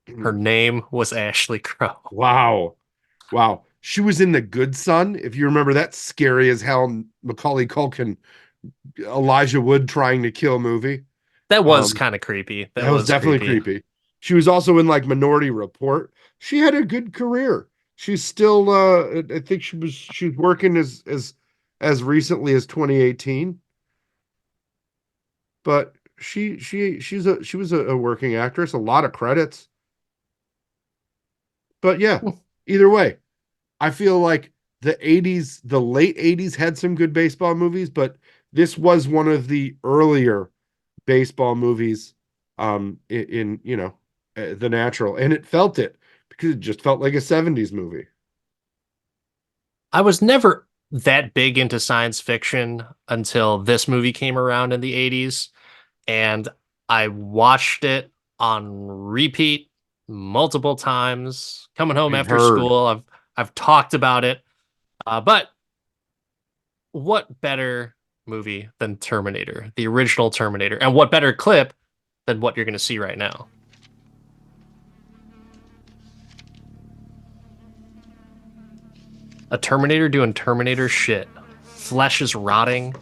Her name was Ashley Crow. Wow. Wow. She was in The Good Son. If you remember that scary as hell Macaulay Culkin, Elijah Wood trying to kill movie. That was kind of creepy. That was definitely creepy. She was also in like Minority Report. She had a good career. She's still I think she's working as recently as 2018. But she was a working actress, a lot of credits. But yeah, either way, I feel like the late 80s had some good baseball movies, but this was one of the earlier baseball movies in The Natural, and it felt it because it just felt like a 70s movie. I was never that big into science fiction until this movie came around in the 80s, and I watched it on repeat multiple times coming home I've after heard. school. I've talked about it. But what better movie than Terminator, the original Terminator, and what better clip than what you're going to see right now? A Terminator doing Terminator shit. Flesh is rotting.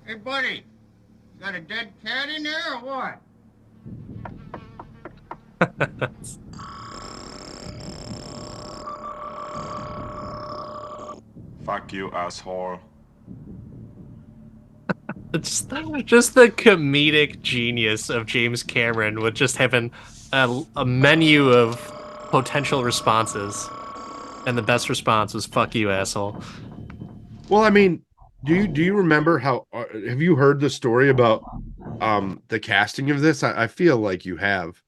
Hey, buddy, got a dead cat in there or what? Fuck you, asshole. It's just the comedic genius of James Cameron with just having a menu of potential responses. And the best response was "fuck you, asshole." Well, I mean, do you remember how have you heard the story about the casting of this? I feel like you have.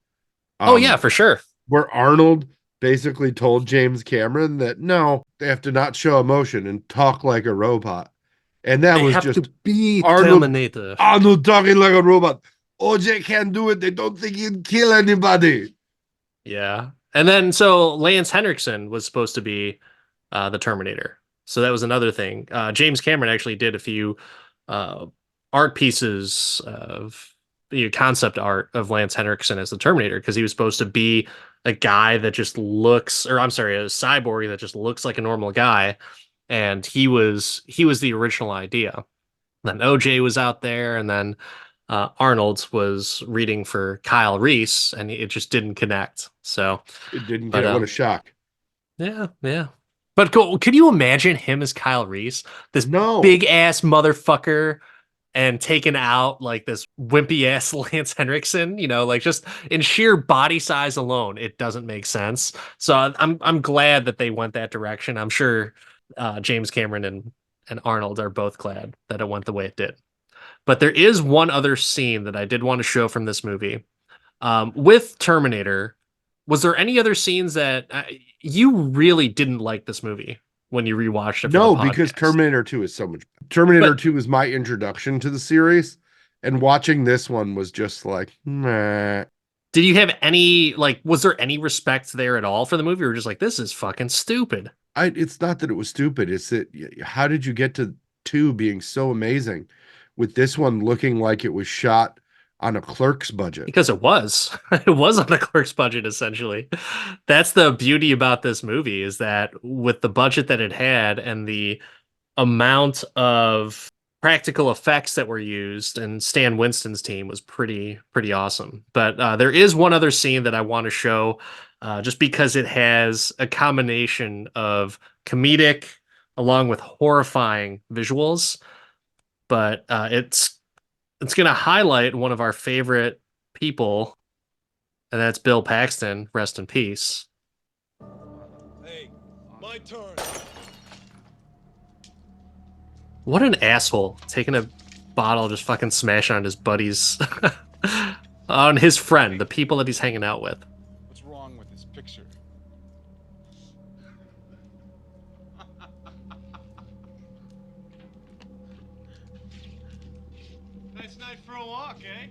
Oh yeah, for sure. Where Arnold basically told James Cameron that no, they have to not show emotion and talk like a robot. And that They was have just to be Arnold Terminator. Arnold talking like a robot. OJ can't do it. They don't think he'd kill anybody. Yeah. And then so Lance Henriksen was supposed to be the Terminator. So that was another thing. James Cameron actually did a few uh, art pieces of concept art of Lance Henriksen as the Terminator because he was supposed to be a guy that just looks, or I'm sorry, a cyborg that just looks like a normal guy, and he was the original idea. Then OJ was out there, and then Arnold was reading for Kyle Reese, and it just didn't connect. So, It didn't but get what a shock. yeah, yeah. But could you imagine him as Kyle Reese, this No. big ass motherfucker, and taking out like this wimpy ass Lance Henriksen? You know, like just in sheer body size alone, it doesn't make sense. So I'm glad that they went that direction. I'm sure James Cameron and Arnold are both glad that it went the way it did. But there is one other scene that I did want to show from this movie. With Terminator, was there any other scenes that you really didn't like this movie when you rewatched it for the No, podcast? because Terminator 2 is so much. Terminator But- 2 was my introduction to the series, and watching this one was just like, meh. Did you have any was there any respect there at all for the movie, or just like this is fucking stupid? It's not that it was stupid. It's that how did you get to 2 being so amazing with this one looking like it was shot on a Clerk's budget? Because it was. It was on the Clerk's budget, essentially. That's the beauty about this movie, is that with the budget that it had and the amount of practical effects that were used, and Stan Winston's team was pretty awesome. But there is one other scene that I want to show, just because it has a combination of comedic along with horrifying visuals. But it's going to highlight one of our favorite people, and that's Bill Paxton. Rest in peace. Hey, my turn. What an asshole, taking a bottle, just fucking smashing on his buddies, on his friend, the people that he's hanging out with. What's wrong with this picture? Nice night for a walk, eh?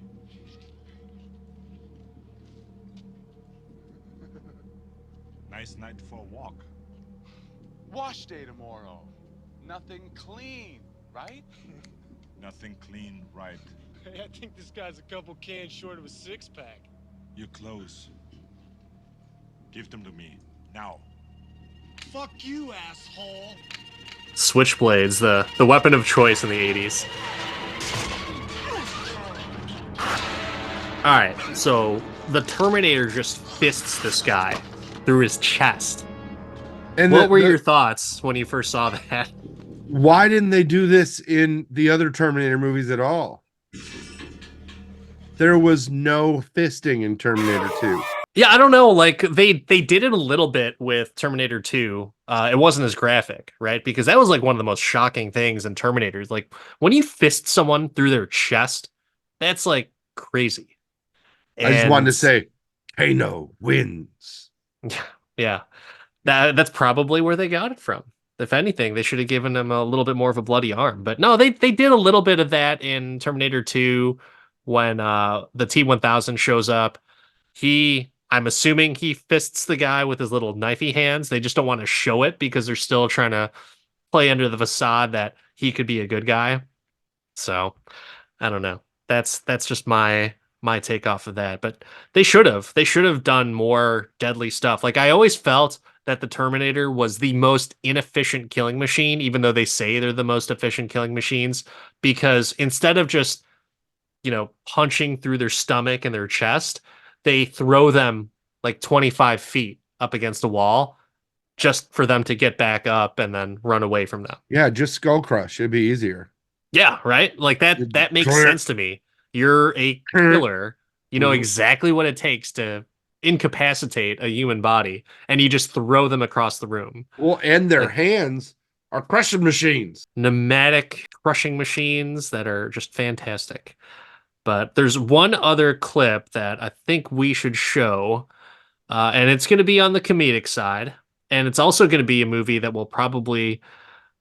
Nice night for a walk. Wash day tomorrow. Nothing clean, right? Nothing clean, right? Hey, I think this guy's a couple cans short of a six-pack. You're close. Give them to me, now. Fuck you, asshole. Switchblades, the weapon of choice in the 80s. Alright, so the Terminator just fists this guy through his chest. And what were your thoughts when you first saw that? Why didn't they do this in the other Terminator movies at all? There was no fisting in Terminator 2. Yeah, I don't know. Like they did it a little bit with Terminator 2. It wasn't as graphic, right? Because that was like one of the most shocking things in Terminators. Like when you fist someone through their chest, that's like crazy. I just wanted to say, Kano wins. Yeah. That's probably where they got it from. If anything, they should have given him a little bit more of a bloody arm. But no, they did a little bit of that in Terminator 2 when the T-1000 shows up. I'm assuming he fists the guy with his little knifey hands. They just don't want to show it because they're still trying to play under the facade that he could be a good guy. So, I don't know. That's just my take off of that. But they should have done more deadly stuff. Like I always felt that the Terminator was the most inefficient killing machine, even though they say they're the most efficient killing machines, because instead of just, punching through their stomach and their chest, they throw them like 25 feet up against a wall just for them to get back up and then run away from them. Yeah, just skull crush. It'd be easier. Yeah, right? Like that makes sense to me. You're a killer. You know exactly what it takes to incapacitate a human body, and you just throw them across the room. Well, and their hands are crushing machines. Pneumatic crushing machines that are just fantastic. But there's one other clip that I think we should show, and it's going to be on the comedic side, and it's also going to be a movie that we'll probably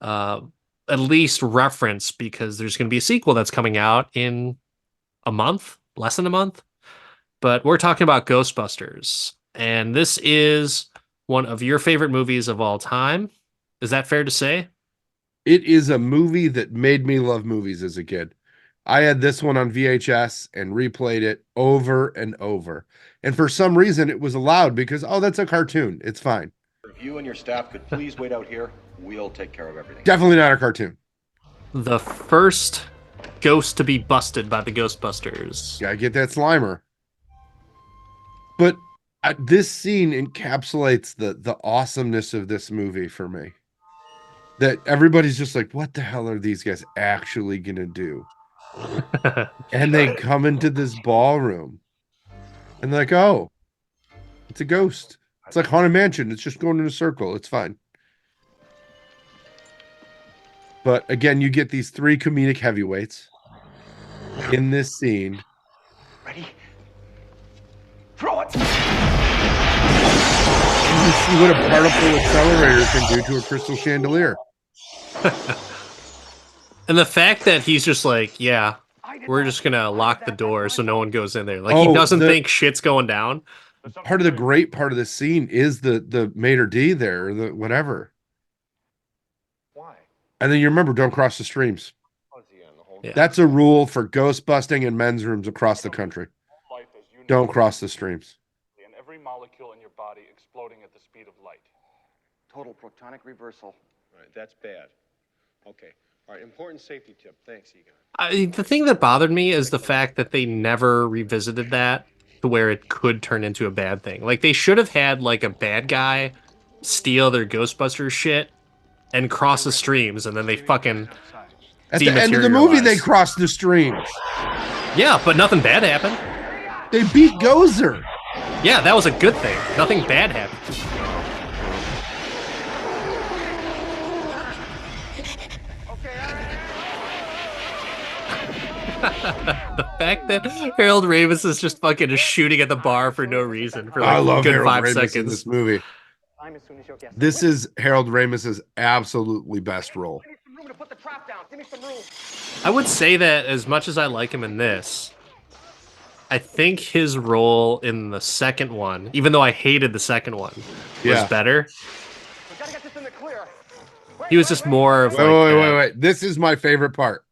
at least reference because there's going to be a sequel that's coming out in a month, less than a month. But we're talking about Ghostbusters, and this is one of your favorite movies of all time. Is that fair to say? It is a movie that made me love movies as a kid. I had this one on VHS and replayed it over and over. And for some reason, it was allowed because, that's a cartoon. It's fine. If you and your staff could please wait out here, we'll take care of everything. Definitely not a cartoon. The first ghost to be busted by the Ghostbusters. Gotta get that Slimer. But this scene encapsulates the awesomeness of this movie for me. That everybody's just like, what the hell are these guys actually going to do? And they come into this ballroom. And they're like, oh, it's a ghost. It's like Haunted Mansion. It's just going in a circle. It's fine. But again, you get these three comedic heavyweights in this scene. Ready? Throw it! You see what a particle accelerator can do to a crystal chandelier. And the fact that he's just like, yeah, we're just going to lock the door so no one goes in there. Like, he doesn't think shit's going down. Part of the great part of the scene is the maitre d' there, the whatever. Why? And then you remember, don't cross the streams. Yeah. That's a rule for ghost busting in men's rooms across the country. Don't cross the streams. And every molecule in your body exploding at the speed of light. Total protonic reversal. All right, that's bad. Okay. All right, important safety tip. Thanks, Egon. The thing that bothered me is the fact that they never revisited that to where it could turn into a bad thing. Like, they should have had, like, a bad guy steal their Ghostbusters shit and cross the streams, and then they fucking At the end of the movie, they crossed the streams. Yeah, but nothing bad happened. They beat Gozer. Yeah, that was a good thing. Nothing bad happened. The fact that Harold Ramis is just fucking shooting at the bar for no reason for like I love good Harold 5 Ramis seconds. in this movie. This is Harold Ramis's absolutely best role. I would say that as much as I like him in this, I think his role in the second one, even though I hated the second one, was better. He was just more of Wait, like wait, wait, that. wait. This is my favorite part.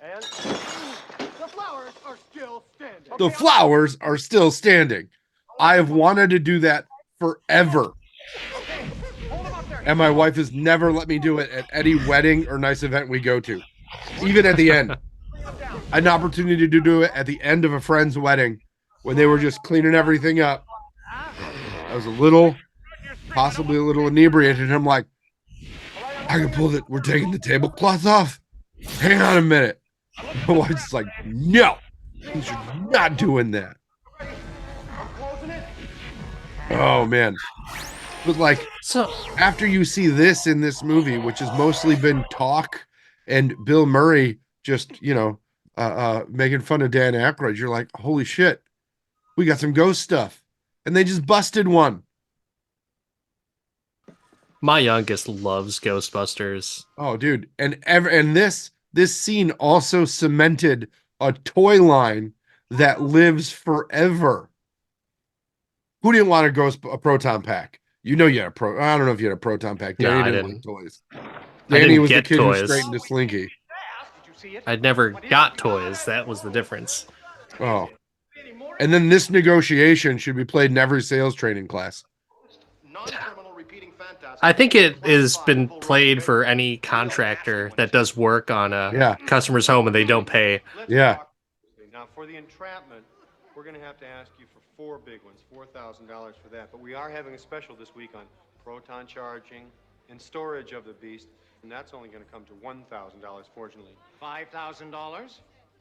And the flowers are still standing. The flowers are still standing. I have wanted to do that forever. And my wife has never let me do it at any wedding or nice event we go to. Even at the end. I had an opportunity to do it at the end of a friend's wedding when they were just cleaning everything up. I was possibly a little inebriated. And I'm like, I can pull it. We're taking the tablecloth off. Hang on a minute. My wife's like, no, you're not doing that. Oh, man. But like, so after you see this in this movie, which has mostly been talk and Bill Murray just, making fun of Dan Aykroyd, you're like, holy shit, we got some ghost stuff. And they just busted one. My youngest loves Ghostbusters. Oh, dude. And this scene also cemented a toy line that lives forever. Who didn't want a proton pack? You know you had I don't know if you had a proton pack. Danny didn't like toys. Danny was the kid who straightened a Slinky. I'd never got toys. That was the difference. Oh. And then this negotiation should be played in every sales training class. I think it has been played for any contractor that does work on a customer's home and they don't pay. Yeah. Now, for the entrapment, we're going to have to ask you for 4 big ones, $4,000 for that. But we are having a special this week on proton charging and storage of the beast, and that's only going to come to $1,000, fortunately. $5,000?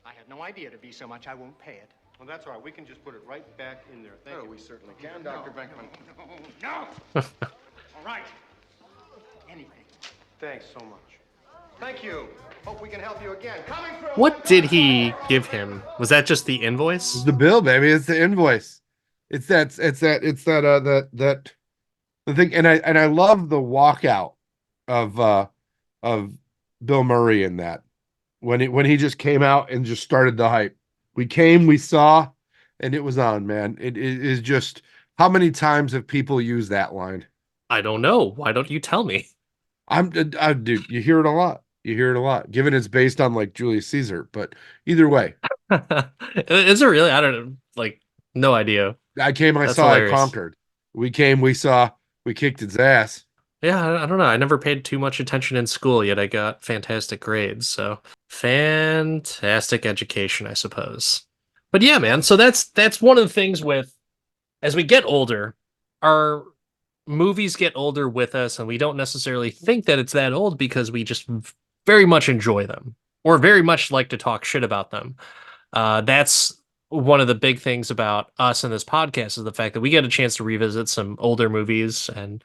I had no idea it'd be so much. I won't pay it. Well, that's all right. We can just put it right back in there. Thank you. We certainly can, Dr. Venkman. No! All right. Anything. Thanks so much. Thank you. Hope we can help you again. Coming through. What did he give him? Was that just the invoice? It's the bill, baby. It's the invoice. It's the thing. And I love the walkout of Bill Murray in that when he just came out and just started the hype. We came, we saw, and it was on, man. It is just, how many times have people used that line? I don't know. Why don't you tell me? Dude, you hear it a lot. You hear it a lot, given it's based on like Julius Caesar. But either way, is it really? I don't know. Like, no idea. I came, I saw, I conquered. We came, we saw, we kicked its ass. Yeah, I don't know. I never paid too much attention in school, yet I got fantastic grades. So fantastic education, I suppose. But yeah, man. So that's one of the things with, as we get older, our movies get older with us, and we don't necessarily think that it's that old because we just very much enjoy them or very much like to talk shit about them. That's one of the big things about us in this podcast is the fact that we get a chance to revisit some older movies and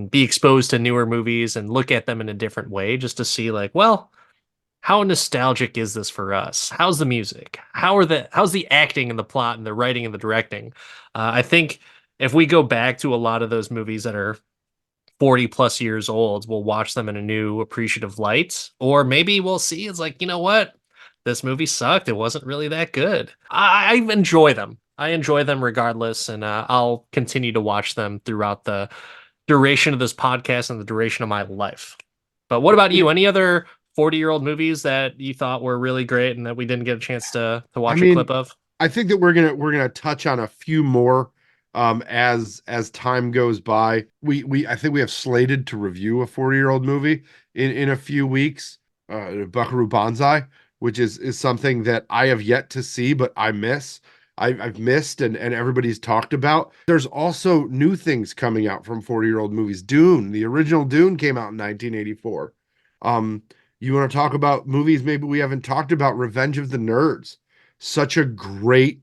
be exposed to newer movies and look at them in a different way just to see like, well, how nostalgic is this for us? How's the music? How's the acting and the plot and the writing and the directing? I think if we go back to a lot of those movies that are 40 plus years old, we'll watch them in a new appreciative light, or maybe we'll see it's like, you know what? This movie sucked. It wasn't really that good. I enjoy them. I enjoy them regardless. And I'll continue to watch them throughout the duration of this podcast and the duration of my life. But what about you? Any other 40-year-old movies that you thought were really great and that we didn't get a chance to watch a clip of? I think that we're gonna touch on a few more as time goes by. I think we have slated to review a 40-year-old movie in a few weeks, Buckaroo Banzai, which is something that I have yet to see, but I've missed and everybody's talked about. There's also new things coming out from 40-year-old movies. Dune, the original Dune came out in 1984. You want to talk about movies maybe we haven't talked about? Revenge of the Nerds. Such a great,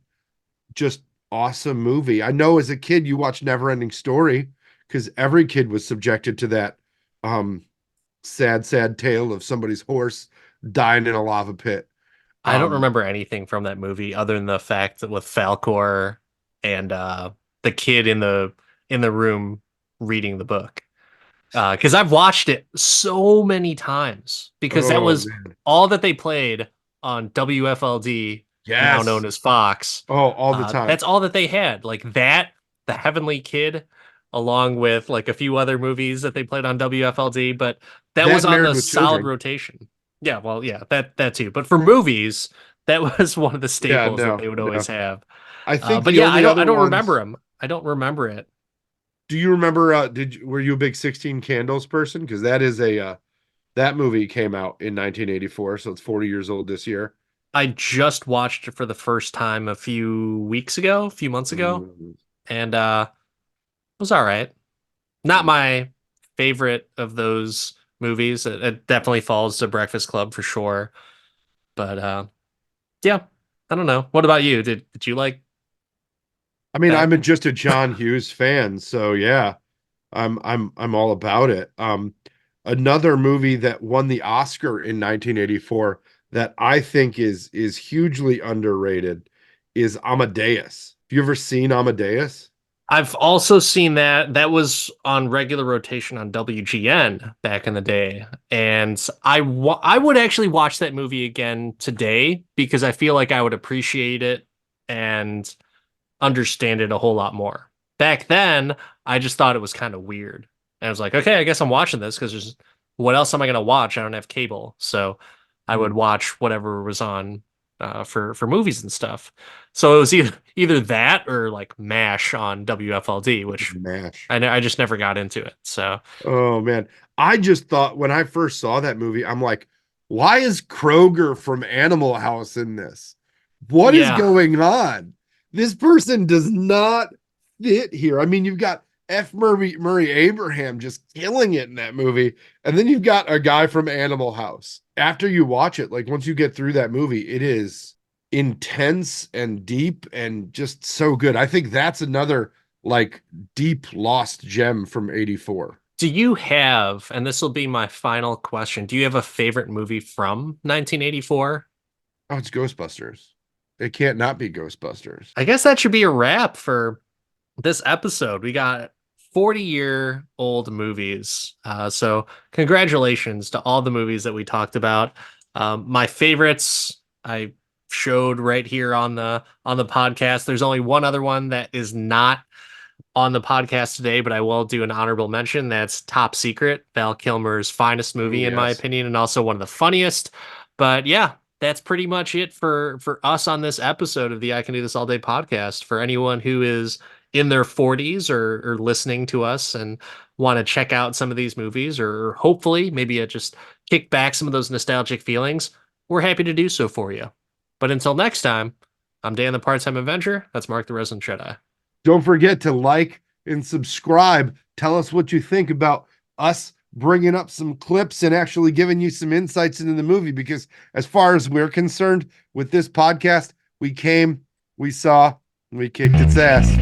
just awesome movie. I know as a kid you watched Neverending Story because every kid was subjected to that sad tale of somebody's horse dying in a lava pit. I don't remember anything from that movie other than the fact that with Falcor and the kid in the room reading the book. Because I've watched it so many times because that was all that they played on WFLD, now known as Fox. Oh, all the time. That's all that they had. Like that, The Heavenly Kid along with like a few other movies that they played on WFLD, but that That was on Married the with solid Children. rotation. Yeah, well, yeah, that too. But for movies, that was one of the Yeah, staples that no, they would no. always have. I think But the yeah, only I other don't ones. remember him. I don't remember it. Do you remember? Were you a big 16 Candles person? Because that is that movie came out in 1984, so it's 40 years old this year. I just watched it for the first time a few months ago, Mhm. and it was all right. Not my favorite of those movies. It definitely falls to Breakfast Club for sure. But yeah, I don't know. What about you? Did you like I mean, that? just a John Hughes fan, so yeah, I'm all about it. Another movie that won the Oscar in 1984 that I think is hugely underrated is Amadeus. Have you ever seen Amadeus? I've also seen that. That was on regular rotation on WGN back in the day, and I would actually watch that movie again today because I feel like I would appreciate it and understand it a whole lot more. Back then, I just thought it was kind of weird. And I was like, okay, I guess I'm watching this because there's what else am I going to watch? I don't have cable. So I would watch whatever was on for movies and stuff. So it was either that or like MASH on WFLD, which MASH. I just never got into it. So Oh man. I just thought when I first saw that movie, I'm like, why is Kroger from Animal House in this? What is yeah, going on? This person does not fit here. I mean, you've got F. Murray Abraham just killing it in that movie. And then you've got a guy from Animal House. After you watch it, like once you get through that movie, it is intense and deep and just so good. I think that's another like deep lost gem from 84. do you have, and this will be my final question, do you have a favorite movie from 1984? Oh, it's Ghostbusters. It can't not be Ghostbusters. I guess that should be a wrap for this episode. We got 40-year-old movies. So congratulations to all the movies that we talked about. My favorites I showed right here on the podcast. There's only one other one that is not on the podcast today, but I will do an honorable mention. That's Top Secret, Val Kilmer's finest movie, Oh, in my yes. opinion, and also one of the funniest. But yeah, that's pretty much it for us on this episode of the I Can Do This All Day podcast. For anyone who is in their 40s or listening to us and want to check out some of these movies, or hopefully maybe just kick back some of those nostalgic feelings, we're happy to do so for you. But until next time, I'm Dan the Part-Time Avenger. That's Mark the Resident Jedi. Don't forget to like and subscribe. Tell us what you think about us bringing up some clips and actually giving you some insights into the movie. Because as far as we're concerned with this podcast, we came, we saw, and we kicked its ass.